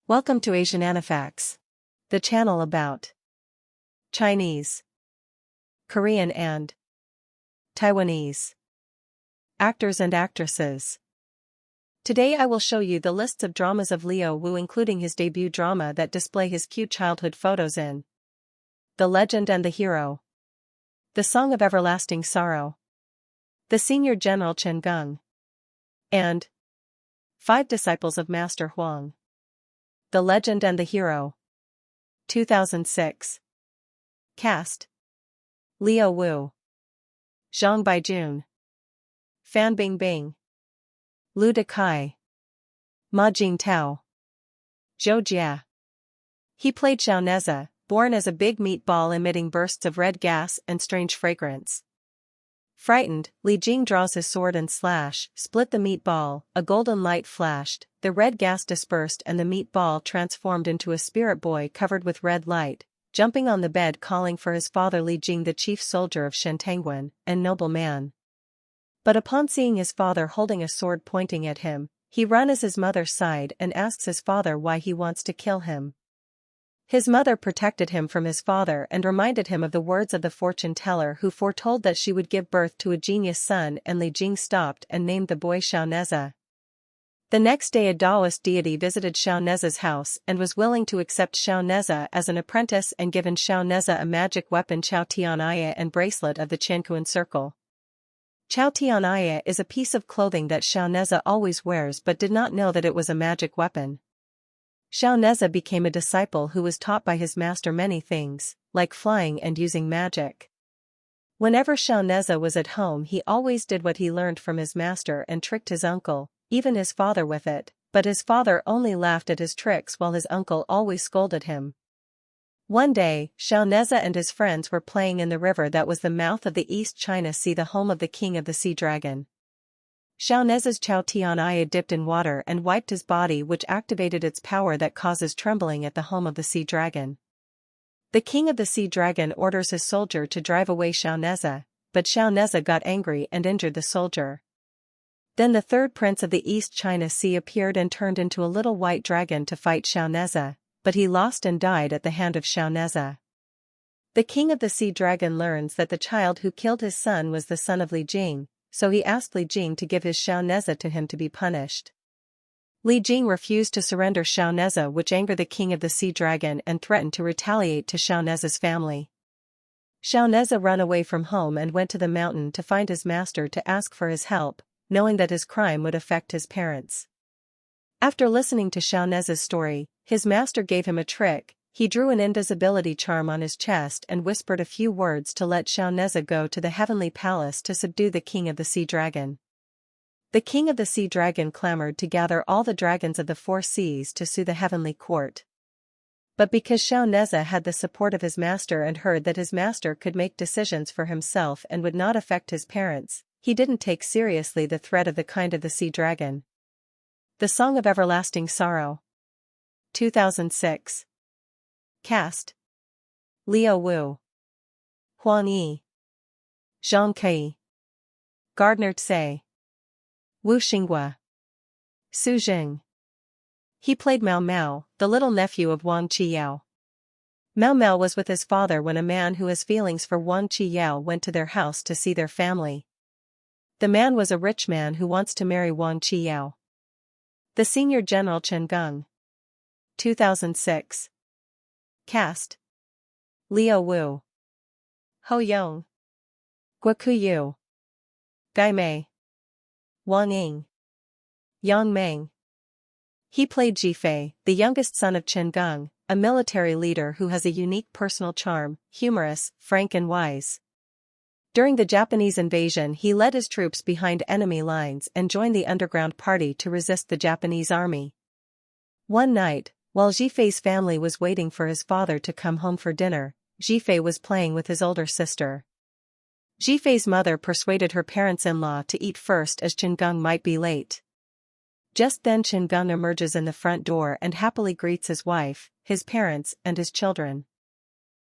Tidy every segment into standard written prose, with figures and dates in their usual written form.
Welcome to Asian Anifacts, the channel about Chinese, Korean and Taiwanese actors and actresses. Today I will show you the lists of dramas of Liu Wu, including his debut drama that display his cute childhood photos in The Legend and the Hero, The Song of Everlasting Sorrow, The Senior General Chen, and 5 Disciples of Master Huang. The Legend and the Hero. 2006. Cast: Liu Wu, Zhang Baijun, Fan Bingbing, Lu Dekai, Ma Jingtao, Zhou Jia. He played Xiaoneza, born as a big meatball emitting bursts of red gas and strange fragrance. Frightened, Li Jing draws his sword and split the meatball, a golden light flashed, the red gas dispersed and the meatball transformed into a spirit boy covered with red light, jumping on the bed calling for his father Li Jing, the chief soldier of Shentangwen, and noble man. But upon seeing his father holding a sword pointing at him, he runs his mother's side and asks his father why he wants to kill him. His mother protected him from his father and reminded him of the words of the fortune teller who foretold that she would give birth to a genius son, and Li Jing stopped and named the boy Xiaoneza. The next day a Taoist deity visited Xiaoneza's house and was willing to accept Xiaoneza as an apprentice and given Xiaoneza a magic weapon Chao Tianaya and bracelet of the Qianquan circle. Chao Tianaya is a piece of clothing that Xiaoneza always wears but did not know that it was a magic weapon. Xiaoneza became a disciple who was taught by his master many things, like flying and using magic. Whenever Xiaoneza was at home he always did what he learned from his master and tricked his uncle, even his father with it, but his father only laughed at his tricks while his uncle always scolded him. One day, Xiaoneza and his friends were playing in the river that was the mouth of the East China Sea, the home of the king of the sea dragon. Xiaoneza's Chao Tianaya dipped in water and wiped his body, which activated its power that causes trembling at the home of the sea dragon. The king of the sea dragon orders his soldier to drive away Xiaoneza, but Xiaoneza got angry and injured the soldier. Then the third prince of the East China Sea appeared and turned into a little white dragon to fight Xiaoneza, but he lost and died at the hand of Xiaoneza. The king of the sea dragon learns that the child who killed his son was the son of Li Jing, so he asked Li Jing to give his Xiaoneza to him to be punished. Li Jing refused to surrender Xiaoneza, which angered the king of the sea dragon and threatened to retaliate to Xiaoneza's family. Xiaoneza ran away from home and went to the mountain to find his master to ask for his help, knowing that his crime would affect his parents. After listening to Xiaoneza's story, his master gave him a trick. He drew an invisibility charm on his chest and whispered a few words to let Xiaoneza go to the heavenly palace to subdue the king of the sea dragon. The king of the sea dragon clamored to gather all the dragons of the 4 seas to sue the heavenly court. But because Xiaoneza had the support of his master and heard that his master could make decisions for himself and would not affect his parents, he didn't take seriously the threat of the kind of the sea dragon. The Song of Everlasting Sorrow. 2006. Cast: Liu Wu, Huang Yi, Zhang Kai, Gardner Tsai, Wu Xinghua, Su Jing. He played Mao Mao, the little nephew of Wang Qiyao. Mao Mao was with his father when a man who has feelings for Wang Qiyao went to their house to see their family. The man was a rich man who wants to marry Wang Qiyao. The Senior General Chen. 2006. Cast: Liu Wu, Ho Yong, Guo Yu, Gai Mei, Wang Ying, Yang Meng. He played Jifei, the youngest son of Chen, a military leader who has a unique personal charm, humorous, frank and wise. During the Japanese invasion he led his troops behind enemy lines and joined the underground party to resist the Japanese army. One night, while Jifei's family was waiting for his father to come home for dinner, Jifei was playing with his older sister. Jifei's mother persuaded her parents-in-law to eat first as Chen might be late. Just then Chen emerges in the front door and happily greets his wife, his parents, and his children.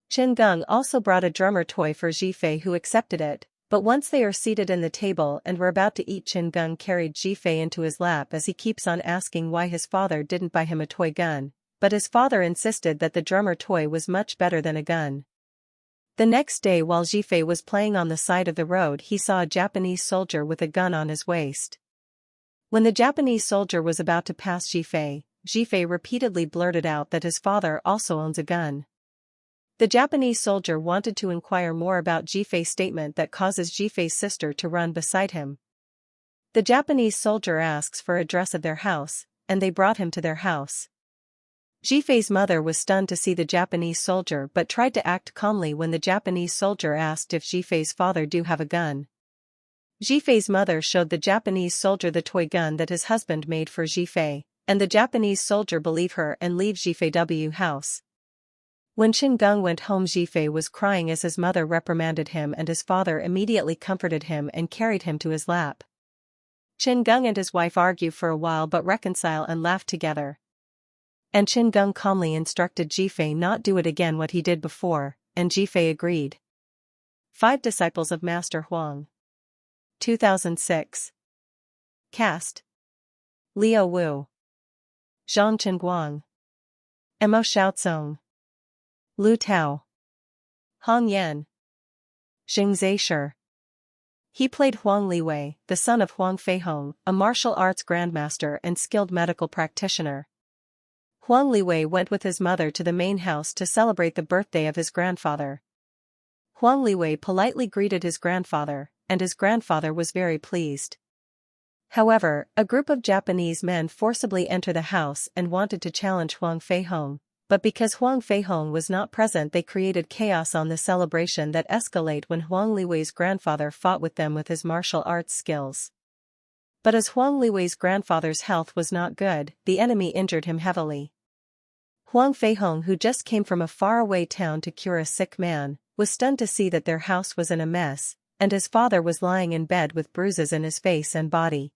Chen also brought a drummer toy for Jifei, who accepted it, but once they are seated in the table and were about to eat, Chen carried Jifei into his lap as he keeps on asking why his father didn't buy him a toy gun. but his father insisted that the drummer toy was much better than a gun. The next day while Zhifei was playing on the side of the road, he saw a Japanese soldier with a gun on his waist. When the Japanese soldier was about to pass Zhifei, Zhifei repeatedly blurted out that his father also owns a gun. The Japanese soldier wanted to inquire more about Zhifei's statement that causes Zhifei's sister to run beside him. The Japanese soldier asks for address of their house, and they brought him to their house. Zhifei's mother was stunned to see the Japanese soldier but tried to act calmly when the Japanese soldier asked if Zhifei's father do have a gun. Zhifei's mother showed the Japanese soldier the toy gun that his husband made for Zhifei, and the Japanese soldier believed her and leave Zhifei's house. When Chen Geng went home, Zhifei was crying as his mother reprimanded him, and his father immediately comforted him and carried him to his lap. Chen Geng and his wife argue for a while but reconcile and laugh together. And Chen Geng calmly instructed Zhifei not do it again what he did before, and Zhifei agreed. 5 Disciples of Master Huang. 2006. Cast: Liu Wu, Zhang Chenguang, Mo Xiaocong, Lu Tao, Hong Yan, Xing Zaisher. He played Huang Liwei, the son of Huang Feihong, a martial arts grandmaster and skilled medical practitioner. Huang Liwei went with his mother to the main house to celebrate the birthday of his grandfather. Huang Liwei politely greeted his grandfather, and his grandfather was very pleased. However, a group of Japanese men forcibly entered the house and wanted to challenge Huang Feihong, but because Huang Feihong was not present, they created chaos on the celebration that escalated when Huang Liwei's grandfather fought with them with his martial arts skills. But as Huang Liwei's grandfather's health was not good, the enemy injured him heavily. Huang Feihong, who just came from a faraway town to cure a sick man, was stunned to see that their house was in a mess, and his father was lying in bed with bruises in his face and body.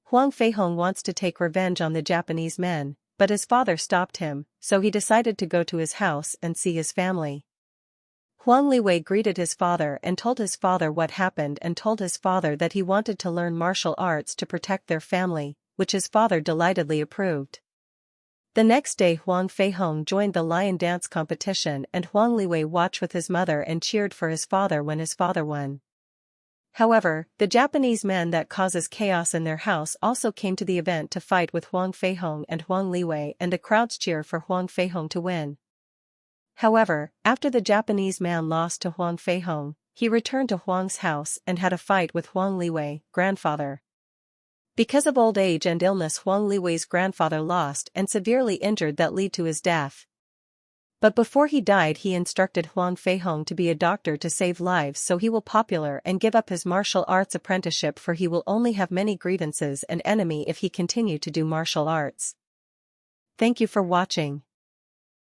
Huang Feihong wants to take revenge on the Japanese men, but his father stopped him, so he decided to go to his house and see his family. Huang Liwei greeted his father and told his father what happened and told his father that he wanted to learn martial arts to protect their family, which his father delightedly approved. The next day Huang Feihong joined the lion dance competition, and Huang Liwei watched with his mother and cheered for his father when his father won. However, the Japanese men that causes chaos in their house also came to the event to fight with Huang Feihong and Huang Liwei, and the crowds cheer for Huang Feihong to win. However, after the Japanese man lost to Huang Feihong, he returned to Huang's house and had a fight with Huang Liwei, grandfather. Because of old age and illness, Huang Liwei's grandfather lost and severely injured that led to his death. But before he died, he instructed Huang Feihong to be a doctor to save lives, so he will popular and give up his martial arts apprenticeship, for he will only have many grievances and enemy if he continue to do martial arts. Thank you for watching.